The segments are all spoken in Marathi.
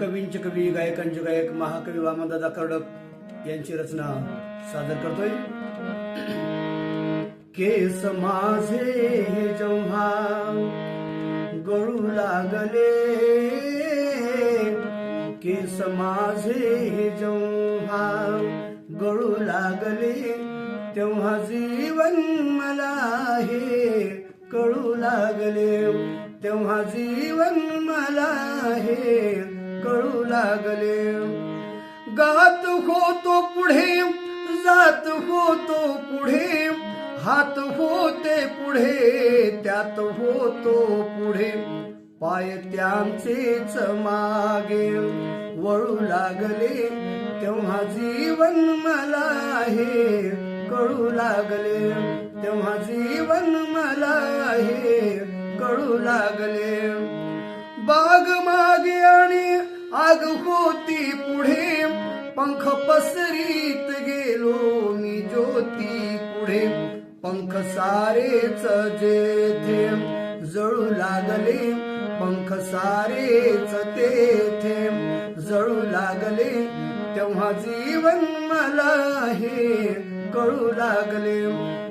कवींचे कवी गायकांचे गायक महाकवी वामनदादा कर्डक यांची रचना सादर करतोय। केस माझे जेव्हा गळू लागले, केस माझे जेव्हा गळू लागले, तेव्हा जीवन मला हे कळू लागले, तेव्हा जीवन मला हे कळू लागले। गात होतो पुढे, जात होतो पुढे, हात होते पुढे, त्यात होतो पुढे, पाय त्यांचेच मागे वळू लागले, तेव्हा जीवन मला हे कळू लागले, तेव्हा जीवन मला हे कळू लागले। बाग मागे आणि आग होती पुढे, पंख पसरीत गेलो मी ज्योती पुढे, पंख सारेच जेथे जळू लागले, पंख सारेच तेथे जळू लागले, तेव्हा जीवन मला हे कळू लागले,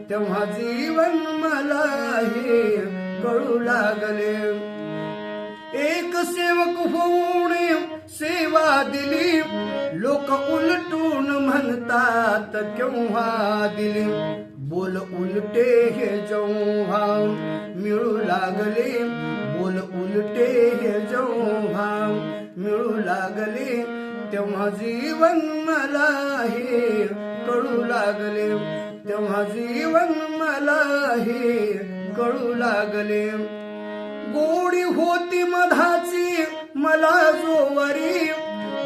तेव्हा जीवन मला हे कळू लागले। एक सेवक होऊन सेवा दिली, लोक उलटून म्हणतात केव्हा दिली, बोल उलटे हे जेव्हा मिळू लागले, बोल उलटे हे जेव्हा मिळू लागले, तेव्हा जीवन मला हे कळू लागले, तेव्हा जीवन मला हे कळू लागले। गोडी होती मधाची मला जोवरी,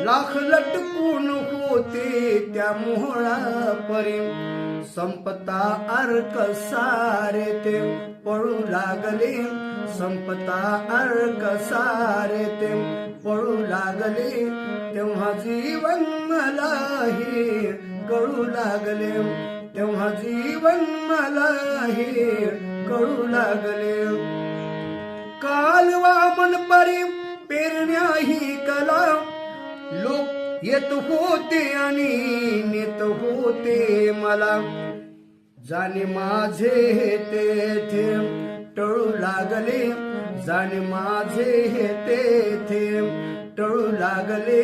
लाख लटकून होते त्या मोहळापरी, संपता अर्क सारे ते पळू लागले, संपता अर्क सारे ते पळू लागले, तेव्हा जीवन मला हे कळू लागले, तेव्हा जीवन मला हे कळू लागले। काल वामन परी पेरण्याही कला, लोक येत होते आणि नेत होते मला, जाणे माझे तेथे टळू लागले, जाणे माझे तेथे टळू लागले,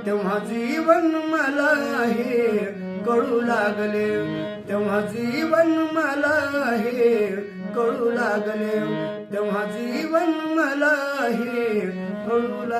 तेव्हा जीवन मला हे कळू लागले, तेव्हा जीवन मला हे कळू लागले, तेव्हा जीवन मला हे कळू लागले।